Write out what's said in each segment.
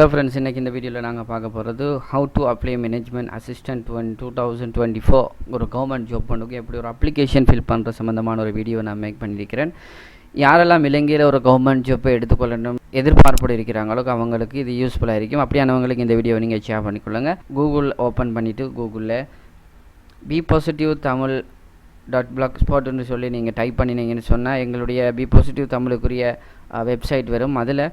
Hello friends, இன்றைக்கி இந்த வீடியோவில் நாங்கள் பார்க்க போகிறது how to apply management assistant 2024 ஒரு கவர்மெண்ட் ஜாப் பண்ணுக்கு எப்படி ஒரு அப்ளிகேஷன் ஃபில் பண்ணுற சம்மந்தமான ஒரு வீடியோ நான் மேக் பண்ணியிருக்கிறேன். யாரெல்லாம் இலங்கையில் ஒரு கவர்மெண்ட் ஜாப்பை எடுத்துக்கொள்ளணும் எதிர்பார்ப்போடு இருக்கிறாங்களோ அவங்களுக்கு இது யூஸ்ஃபுல்லாக இருக்கும். அப்படியானவங்களுக்கு இந்த வீடியோவை நீங்கள் ஷேர் பண்ணிக்கொள்ளுங்கள். கூகுள் ஓப்பன் பண்ணிவிட்டு கூகுளில் பி பாசிட்டிவ் தமிழ் .blogspot சொல்லி நீங்கள் டைப் பண்ணினீங்கன்னு சொன்னால் எங்களுடைய பி பாசிட்டிவ் தமிழுக்குரிய வெப்சைட் வரும். அதில்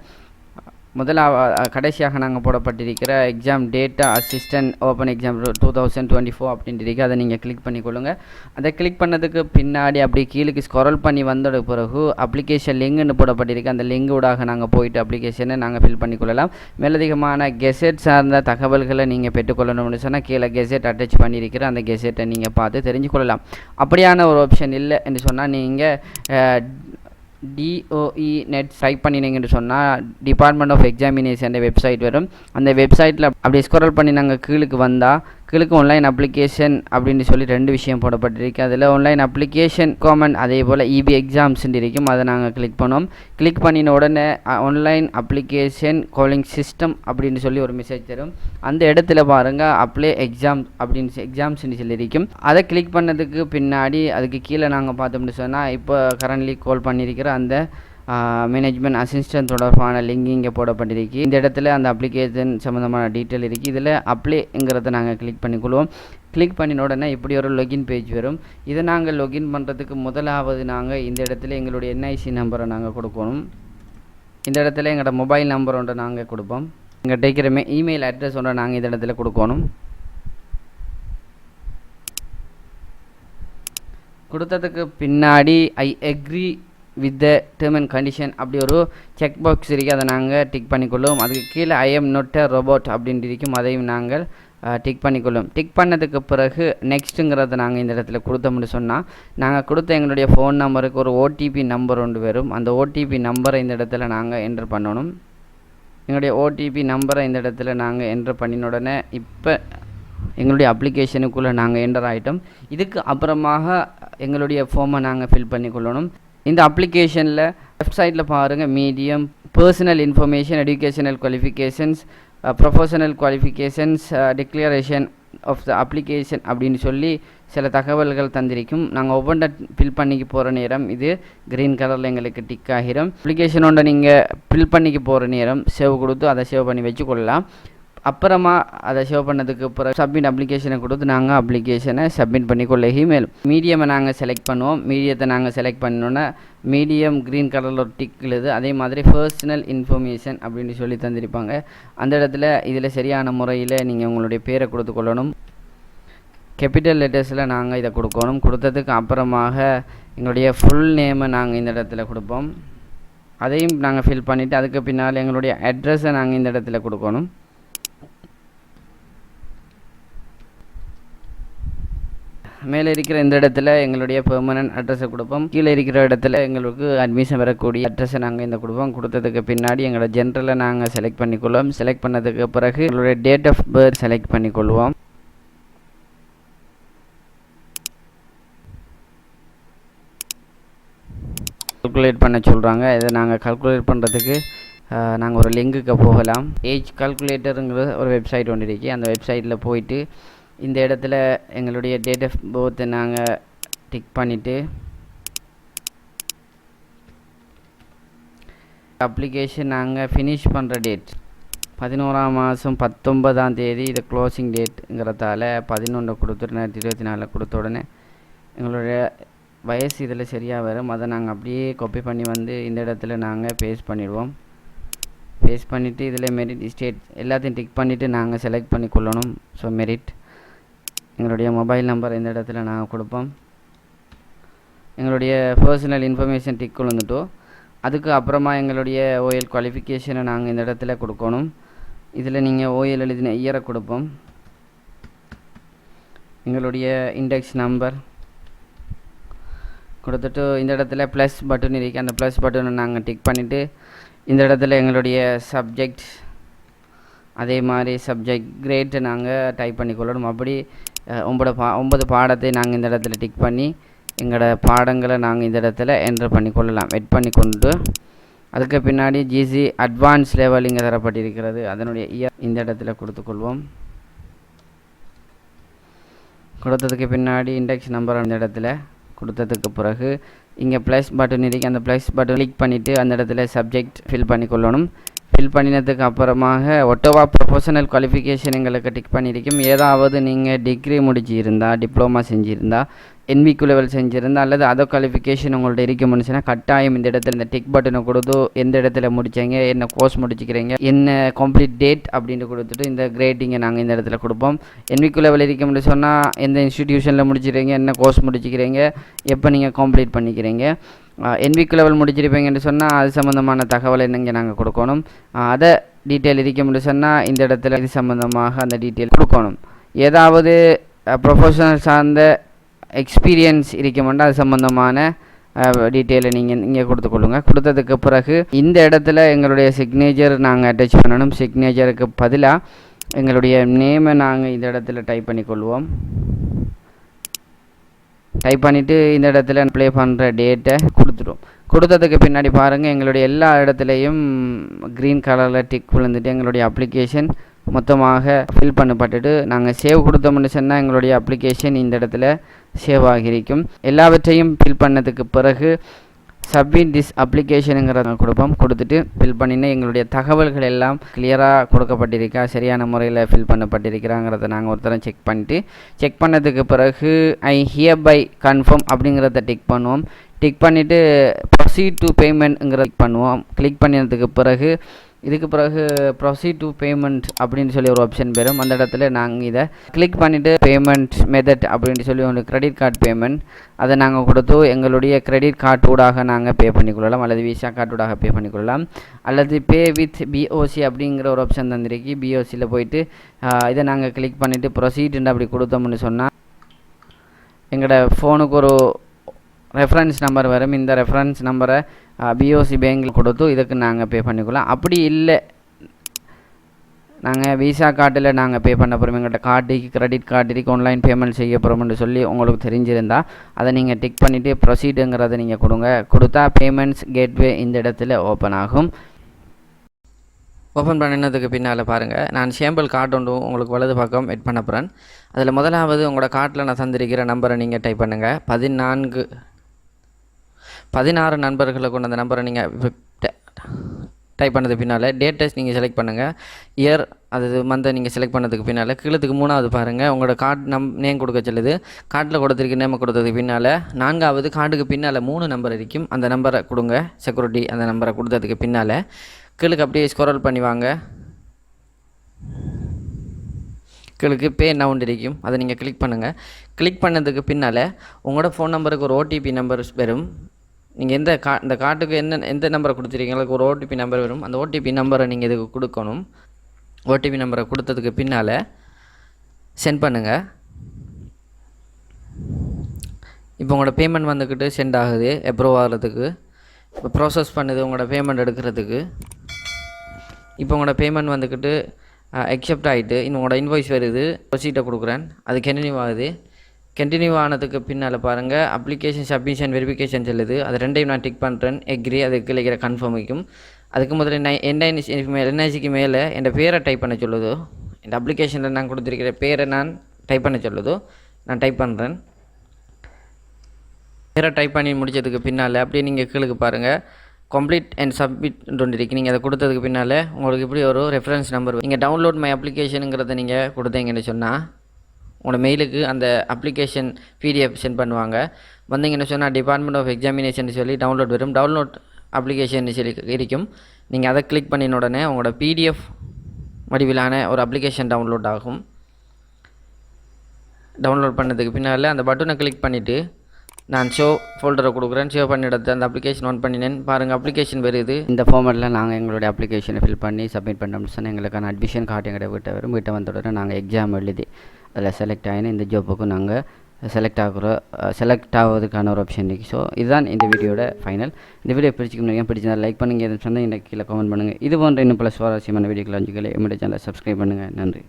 கடைசியாக நாங்கள் போடப்பட்டிருக்கிற exam data assistant open exam 2024 அப்படின்ட்டு இருக்குது. அதை நீங்கள் கிளிக் பண்ணிக்கொள்ளுங்கள். அதை கிளிக் பண்ணதுக்கு பின்னாடி அப்படி கீழே ஸ்க்ரோல் பண்ணி வந்த பிறகு அப்ளிகேஷன் லிங்க்னு போடப்பட்டிருக்கு. அந்த லிங்க் ஊடாக நாங்கள் போயிட்டு அப்ளிகேஷனை நாங்கள் ஃபில் பண்ணிக்கொள்ளலாம். மேலதிகமான கெசெட் சார்ந்த தகவல்களை நீங்கள் பெற்றுக்கொள்ளணும்னு சொன்னால் கீழே கெசெட் அட்டாச் பண்ணியிருக்கிற அந்த கெசெட்டை நீங்கள் பார்த்து தெரிஞ்சுக்கொள்ளலாம். அப்படியான ஒரு ஆப்ஷன் இல்லை என்று சொன்னால் நீங்கள் DOE நெட் டைப் பண்ணினீங்கன்னு சொன்னால் டிபார்ட்மெண்ட் ஆஃப் எக்ஸாமினேஷன் வெப்சைட் வரும். அந்த வெப்சைட்டில் அப்படி ஸ்க்ரோல் பண்ணி நாங்கள் கீழுக்கு வந்தால் கீழுக்கு ஆன்லைன் அப்ளிகேஷன் அப்படின்னு சொல்லி 2 விஷயம் போடப்பட்டிருக்கு. அதில் ஆன்லைன் அப்ளிகேஷன் காமன் அதே போல் EB எக்ஸாம்ஸ் இருக்கும். அதை நாங்கள் கிளிக் பண்ணோம். கிளிக் பண்ணின உடனே ஆன்லைன் அப்ளிகேஷன் காலிங் சிஸ்டம் அப்படின்னு சொல்லி ஒரு மெசேஜ் தரும். அந்த இடத்துல பாருங்கள் அப்ளை எக்ஸாம் அப்படின்னு எக்ஸாம்ஸ்ன்னு சொல்லி இருக்கும். அதை கிளிக் பண்ணதுக்கு பின்னாடி அதுக்கு கீழே நாங்கள் பார்த்தோம்னு சொன்னால் இப்போ கரண்ட்லி கால் பண்ணியிருக்கிற அந்த மேனேஜ்மெண்ட் அசிஸ்டன்ட் தொடர்பான லிங்க் இங்கே போடப்பட்டிருக்கு. இந்த இடத்துல அந்த அப்ளிகேஷன் சம்மந்தமான டீட்டெயில் இருக்குது. இதில் அப்ளைங்கிறத நாங்கள் கிளிக் பண்ணிக்கொள்வோம். கிளிக் பண்ணின உடனே இப்படி ஒரு லொகின் பேஜ் வரும். இதை நாங்கள் லொகின் பண்ணுறதுக்கு முதலாவது நாங்கள் இந்த இடத்துல எங்களுடைய NIC நம்பரை நாங்கள் கொடுக்கணும். இந்த இடத்துல எங்களோட மொபைல் நம்பர் ஒன்று நாங்கள் கொடுப்போம். எங்கள் டேக்கிற இமெயில் அட்ரஸ் ஒன்று நாங்கள் இந்த இடத்துல கொடுக்கணும். கொடுத்ததுக்கு பின்னாடி I agree with the term and condition அப்படி ஒரு செக் பாக்ஸ் இருக்குது. அதை நாங்கள் டிக் பண்ணிக்கொள்ளுவோம். அதுக்கு கீழே I am not a robot அப்படின்ட்டு இருக்கும். அதையும் நாங்கள் டிக் பண்ணிக்கொள்ளும். டிக் பண்ணதுக்கு பிறகு நெக்ஸ்ட்டுங்கிறத நாங்கள் இந்த இடத்துல கொடுத்தோம்னு சொன்னால் நாங்கள் கொடுத்த எங்களுடைய ஃபோன் நம்பருக்கு ஒரு OTP நம்பர் ஒன்று வரும். அந்த OTP நம்பரை இந்த இடத்துல நாங்கள் என்டர் பண்ணணும். எங்களுடைய OTP நம்பரை இந்த இடத்துல நாங்கள் என்டர் பண்ணின உடனே இப்போ எங்களுடைய அப்ளிகேஷனுக்குள்ளே நாங்கள் என்டர் ஆகிட்டோம். இதுக்கு அப்புறமாக எங்களுடைய ஃபார்மை நாங்கள் ஃபில் பண்ணிக்கொள்ளணும். இந்த அப்ளிகேஷனில் வெப்சைட்டில் பாருங்கள் medium personal information educational qualifications professional qualifications declaration of the application அப்படின்னு சொல்லி சில தகவல்கள் தந்திருக்கும். நாங்கள் ஒவ்வொன்றை ஃபில் பண்ணிக்க போகிற நேரம் இது க்ரீன் கலரில் எங்களுக்கு டிக் ஆகிரும். அப்ளிகேஷனோட நீங்கள் ஃபில் பண்ணிக்க போகிற நேரம் சேவ் கொடுத்து அதை சேவ் பண்ணி வச்சுக்கொள்ளலாம். அப்புறமா அதை சேவ் பண்ணதுக்கு அப்புறம் சப்மிட் அப்ளிகேஷனை கொடுத்து நாங்கள் அப்ளிகேஷனை சப்மிட் பண்ணிக்கொள்ள இமெயில் மீடியமை நாங்கள் செலக்ட் பண்ணுவோம். மீடியத்தை நாங்கள் செலக்ட் பண்ணோன்னா மீடியம் க்ரீன் கலரில் ஒரு டிக் எழுது. அதே மாதிரி பர்சனல் இன்ஃபர்மேஷன் அப்படின்னு சொல்லி தந்திருப்பாங்க. அந்த இடத்துல இதில் சரியான முறையில் நீங்கள் உங்களுடைய பேரை கொடுத்து கொள்ளணும். கேபிட்டல் லெட்டர்ஸில் நாங்கள் இதை கொடுக்கணும். கொடுத்ததுக்கு அப்புறமாக எங்களுடைய ஃபுல் நேமை நாங்கள் இந்த இடத்துல கொடுப்போம். அதையும் நாங்கள் ஃபில் பண்ணிவிட்டு அதுக்கு பின்னால் எங்களுடைய அட்ரஸை நாங்கள் இந்த இடத்துல கொடுக்கணும். மேலே இருக்கிற இந்த இடத்துல எங்களுடைய பெர்மனன்ட் அட்ரஸை கொடுப்போம். கீழே இருக்கிற இடத்துல எங்களுக்கு அட்மிஷன் வரக்கூடிய அட்ரஸை நாங்கள் இந்த கொடுப்போம். கொடுத்ததுக்கு பின்னாடி எங்களோட ஜென்ரலை நாங்கள் செலக்ட் பண்ணிக்கொள்வோம். செலக்ட் பண்ணதுக்கு பிறகு எங்களுடைய டேட் ஆஃப் பர்த் செலக்ட் பண்ணிக்கொள்வோம். கால்குலேட் பண்ண சொல்கிறாங்க. இதை நாங்கள் கால்குலேட் பண்ணுறதுக்கு நாங்கள் ஒரு லிங்குக்கு போகலாம். ஏஜ் கால்குலேட்டருங்கிற ஒரு வெப்சைட் ஒன்று இருக்குது. அந்த வெப்சைட்டில் போயிட்டு இந்த இடத்துல எங்களுடைய டேட் ஆஃப் பர்த்தை நாங்கள் டிக் பண்ணிவிட்டு அப்ளிகேஷன் நாங்கள் ஃபினிஷ் பண்ணுற டேட் 11ஆம் மாதம் 19ஆம் தேதி இது க்ளோசிங் டேட்டுங்கிறதால 11 கொடுத்து 2024 கொடுத்த உடனே எங்களுடைய வயசு இதில் சரியாக வரும். அதை நாங்கள் அப்படியே காப்பி பண்ணி வந்து இந்த இடத்துல நாங்கள் பேஸ்ட் பண்ணிடுவோம். பேஸ்ட் பண்ணிவிட்டு இதில் மெரிட் ஸ்டேட் எல்லாத்தையும் டிக் பண்ணிவிட்டு நாங்கள் செலக்ட் பண்ணி கொள்ளணும். ஸோ மெரிட் எங்களுடைய மொபைல் நம்பர் இந்த இடத்துல நாங்கள் கொடுப்போம். எங்களுடைய பர்சனல் இன்ஃபர்மேஷன் டிக் வந்துட்டோம். அதுக்கு அப்புறமா எங்களுடைய OL குவாலிஃபிகேஷனை நாங்கள் இந்த இடத்துல கொடுக்கணும். இதில் நீங்கள் OL எழுதின இயரை கொடுப்போம். எங்களுடைய இண்டெக்ஸ் நம்பர் கொடுத்துட்டு இந்த இடத்துல ப்ளஸ் பட்டன் இருக்குது. அந்த ப்ளஸ் பட்டனை நாங்கள் டிக் பண்ணிவிட்டு இந்த இடத்துல எங்களுடைய சப்ஜெக்ட் அதே மாதிரி சப்ஜெக்ட் கிரேட்டை நாங்கள் டைப் பண்ணிக்கொள்ளணும். அப்படி 9 பாடத்தை நாங்கள் இந்த இடத்துல டிக் பண்ணி எங்களோட பாடங்களை நாங்கள் இந்த இடத்துல என்ட்ரு பண்ணிக்கொள்ளலாம். வெட் பண்ணி கொண்டு அதுக்கு பின்னாடி ஜிசி அட்வான்ஸ் லெவல் இங்கே தரப்பட்டிருக்கிறது. அதனுடைய இயர் இந்த இடத்துல கொடுத்துக்கொள்வோம். கொடுத்ததுக்கு பின்னாடி இண்டெக்ஸ் நம்பர் அந்த இடத்துல கொடுத்ததுக்கு பிறகு இங்கே ப்ளஸ் பட்டன் இருக்குது. அந்த ப்ளஸ் பட்டன் கிளிக் பண்ணிவிட்டு அந்த இடத்துல சப்ஜெக்ட் ஃபில் பண்ணிக்கொள்ளணும். ஃபில் பண்ணினதுக்கு அப்புறமாக ஒட்டோவா ப்ரொஃபஷனல் குவாலிஃபிகேஷன் எங்களுக்கு டிக் பண்ணியிருக்கும். ஏதாவது நீங்கள் டிகிரி முடிச்சிருந்தா, டிப்ளமா செஞ்சுருந்தா, NVQ லெவல் செஞ்சுருந்தா அல்லது அதர் குவாலிஃபிகேஷன் உங்கள்ட்ட இருக்க முடிச்சுன்னா கட்டாயம் இந்த இடத்துல இந்த டிக் பட்டனை கொடுத்து எந்த இடத்துல முடித்தீங்க, என்ன கோர்ஸ் முடிச்சுக்கிறீங்க, என்ன கம்ப்ளீட் டேட் அப்படின்ட்டு கொடுத்துட்டு இந்த கிரேட்டிங்கை நாங்கள் இந்த இடத்துல கொடுப்போம். NVQ லெவல் இருக்க முடியும் சொன்னால் எந்த இன்ஸ்டிடியூஷனில் முடிச்சிக்கிறீங்க, என்ன கோர்ஸ் முடிச்சுக்கிறீங்க, எப்போ நீங்கள் கம்ப்ளீட் பண்ணிக்கிறீங்க. NVQ லெவல் முடிச்சிருப்பீங்கன்னு சொன்னால் அது சம்மந்தமான தகவலை இங்கே நாங்கள் கொடுக்கணும். அதை டீட்டெயில் இருக்க முடியும் சொன்னால் இந்த இடத்துல இது சம்மந்தமாக அந்த டீட்டெயில் கொடுக்கணும். ஏதாவது ப்ரொஃபஷனல் சார்ந்த எக்ஸ்பீரியன்ஸ் இருக்க மாட்டா அது சம்மந்தமான டீட்டெயிலை நீங்கள் இங்கே கொடுத்துக்கொள்ளுங்க. கொடுத்ததுக்கு பிறகு இந்த இடத்துல எங்களுடைய சிக்னேச்சர் நாங்கள் அட்டாச் பண்ணணும். சிக்னேச்சருக்கு பதிலாக எங்களுடைய நேமை நாங்கள் இந்த இடத்துல டைப் பண்ணிக்கொள்வோம். டைப் பண்ணிவிட்டு இந்த இடத்துல ப்ளே பண்ணுற டேட்டை கொடுத்துடும். கொடுத்ததுக்கு பின்னாடி பாருங்கள் எங்களுடைய எல்லா இடத்துலையும் க்ரீன் கலரில் டிக் விழுந்துட்டு எங்களுடைய அப்ளிகேஷன் மொத்தமாக ஃபில் பண்ணப்பட்டுட்டு நாங்கள் சேவ் கொடுத்தோம்னு சொன்னால் எங்களுடைய அப்ளிகேஷன் இந்த இடத்துல சேவ் ஆகியிருக்கும். எல்லாவற்றையும் ஃபில் பண்ணதுக்கு பிறகு சப்மிட் திஸ் அப்ளிகேஷனுங்கிறத கொடுப்போம். கொடுத்துட்டு ஃபில் பண்ணினா எங்களுடைய தகவல்கள் எல்லாம் கிளியராக கொடுக்கப்பட்டிருக்கா, சரியான முறையில் ஃபில் பண்ணப்பட்டிருக்கிறாங்கிறத நாங்கள் ஒருத்தரம் செக் பண்ணதுக்கு பிறகு ஐ ஹியர் பை கன்ஃபார்ம் அப்படிங்கிறத டிக் பண்ணுவோம். டிக் பண்ணிவிட்டு ப்ரொசீட் டு பேமெண்ட்ங்கிறத கிளிக் பண்ணுவோம். கிளிக் பண்ணினதுக்கு பிறகு இதுக்கு பிறகு ப்ரொசீட் டு பேமெண்ட் அப்படின்னு சொல்லி ஒரு ஆப்ஷன் பெறும். அந்த இடத்துல நாங்கள் இதை கிளிக் பண்ணிவிட்டு பேமெண்ட் மெத்தட் அப்படின்னு சொல்லி ஒன்று கிரெடிட் கார்டு பேமெண்ட் அதை நாங்கள் கொடுத்து எங்களுடைய கிரெடிட் கார்டு ஊடாக நாங்கள் பே பண்ணிக்கொள்ளலாம், அல்லது விசா கார்டு ஊடாக பே பண்ணிக்கொள்ளலாம், அல்லது பே வித் BOC அப்படிங்கிற ஒரு ஆப்ஷன் தந்திருக்கு. BOCயில் போயிட்டு இதை நாங்கள் கிளிக் பண்ணிவிட்டு ப்ரொசீடுன்னு அப்படி கொடுத்தோம்னு சொன்னால் எங்களோட ஃபோனுக்கு ஒரு ரெஃபரன்ஸ் நம்பர் வரும். இந்த ரெஃபரன்ஸ் நம்பரை BOC பேங்கில் கொடுத்து இதுக்கு நாங்கள் பே பண்ணிக்கலாம். அப்படி இல்லை நாங்கள் விசா கார்டில் நாங்கள் பே பண்ண போகிறோம், எங்கள்கிட்ட கார்டுக்கு கிரெடிட் கார்டுக்கு ஆன்லைன் பேமெண்ட் செய்ய போகிறோம்னு சொல்லி உங்களுக்கு தெரிஞ்சிருந்தால் அதை நீங்கள் டிக் பண்ணிவிட்டு ப்ரொசீடுங்கிறத நீங்கள் கொடுத்தா பேமெண்ட்ஸ் கேட்வே இந்த இடத்துல ஓப்பன் ஆகும். ஓப்பன் பண்ணினதுக்கு பின்னால் பாருங்கள், நான் சேம்பிள் கார்டு ஒன்று உங்களுக்கு வலது பக்கம் எட் பண்ண போகிறேன். அதில் முதலாவது உங்களோட கார்டில் நான் தந்திருக்கிற நம்பரை நீங்கள் டைப் பண்ணுங்கள். 16 நண்பர்களை கொண்ட அந்த நம்பரை நீங்கள் டைப் பண்ணது பின்னால் டேட்டஸ் நீங்கள் செலக்ட் பண்ணுங்கள். இயர் அது மந்தை நீங்கள் செலக்ட் பண்ணதுக்கு பின்னால் கீழத்துக்கு 3வது பாருங்கள் உங்களோட கார்டு நேம் கொடுக்க சொல்லுது. கார்டில் கொடுத்துருக்கு நேம் கொடுத்ததுக்கு பின்னால் 4வது கார்டுக்கு பின்னால் 3 நம்பர் இருக்கும். அந்த நம்பரை கொடுங்க. செக்யூரிட்டி அந்த நம்பரை கொடுத்ததுக்கு பின்னால் கீழுக்கு அப்படியே ஸ்க்ரோல் பண்ணி வாங்க. கீழுக்கு பே நவுண்ட் இருக்கும், அதை நீங்கள் கிளிக் பண்ணுங்கள். கிளிக் பண்ணதுக்கு பின்னால் உங்களோட ஃபோன் நம்பருக்கு ஒரு OTP நம்பர் வரும். நீங்கள் இந்த கார்டுக்கு எந்த நம்பரை கொடுத்துருக்கீங்களோ ஒரு OTP நம்பர் வரும். அந்த OTP நம்பரை நீங்கள் இதுக்கு கொடுக்கணும். OTP நம்பரை கொடுத்ததுக்கு பின்னால் சென்ட் பண்ணுங்கள். இப்போ உங்களோட பேமெண்ட் வந்துக்கிட்டு சென்ட் ஆகுது அப்ரூவ் ஆகிறதுக்கு. இப்போ ப்ராசஸ் பண்ணுது உங்களோட பேமெண்ட் எடுக்கிறதுக்கு. இப்போ உங்களோட பேமெண்ட் வந்துக்கிட்டு அக்செப்ட் ஆகிட்டு உங்களோட இன்வாய்ஸ் வருது. ப்ரொசீட்டை கொடுக்குறேன், அது கண்டினியூ ஆகுது. கண்டினியூ ஆனதுக்கு பின்னால் பாருங்கள் அப்ளிகேஷன் சப்மிஷன் வெரிஃபிகேஷன் சொல்லுது. அது ரெண்டையும் நான் டிக் பண்ணுறேன். எக்ரி அதுக்கு இருக்கிற கன்ஃபார்மிக்கும். அதுக்கு முதல்ல NICக்கு மேலே என் பேரை டைப் பண்ண சொல்லுதோ, இந்த அப்ளிகேஷனில் நான் கொடுத்துருக்கிற பேரை நான் டைப் பண்ண சொல்லுதோ, நான் டைப் பண்ணுறேன். பேரை டைப் பண்ணி முடித்ததுக்கு பின்னால் அப்படியே நீங்கள் கீழுக்கு பாருங்கள் கம்ப்ளீட் அண்ட் சப்மிட் ஒன்று இருக்குது. நீங்கள் அதை கொடுத்ததுக்கு பின்னால் உங்களுக்கு இப்படி ஒரு ரெஃபரன்ஸ் நம்பர் நீங்கள் டவுன்லோட் மை அப்ளிகேஷனுங்கிறத நீங்கள் கொடுத்தீங்கன்னு சொன்னால் உங்களோட மெயிலுக்கு அந்த அப்ளிகேஷன் PDF சென்ட் பண்ணுவாங்க. வந்தீங்கன்னு சொன்னால் டிபார்ட்மெண்ட் ஆஃப் எக்ஸாமினேஷன் சொல்லி டவுன்லோட் வரும். டவுன்லோட் அப்ளிகேஷன் சொல்லி இருக்கும். நீங்கள் அதை கிளிக் பண்ணின உடனே உங்களோட PDF வடிவிலான ஒரு அப்ளிகேஷன் டவுன்லோட் ஆகும். டவுன்லோட் பண்ணதுக்கு பின்னால் அந்த பட்டனை கிளிக் பண்ணிவிட்டு நான் ஷோ ஃபோல்டரை கொடுக்குறேன். ஷோ பண்ணி எடுத்து அந்த அப்ளிகேஷன் ஆன் பண்ணினேன். பாருங்கள் அப்ளிகேஷன் வருது. இந்த ஃபார்மெட்டில் நாங்கள் எங்களுடைய அப்ளிகேஷனை ஃபில் பண்ணி சப்மிட் பண்ணோம்னு சொன்னால் எங்களுக்கான அட்மிஷன் கார்டு எங்கள்கிட்ட வீட்டை வரும். வீட்டை வந்த உடனே நாங்கள் எக்ஸாம் எழுதி அதில் செலக்ட் ஆகினா இந்த ஜாப்புக்கும் நாங்கள் செலக்ட் ஆகிறதுக்கான ஒரு ஆப்ஷன் இருக்குது. ஸோ இதுதான் இந்த வீடியோட ஃபைனல். இந்த வீடியோ பிடிச்சிருந்தால் லைக் பண்ணுங்கள், எதுன்னு சொன்னால் எனக்கு கீழே கமெண்ட் பண்ணுங்கள். இது போன்ற இன்னும் பல சுவாரஸ்யமான வீடியோக்கள் அஞ்சுக்களை என்னுடைய சேனலை சப்ஸ்கிரைப் பண்ணுங்கள். நன்றி.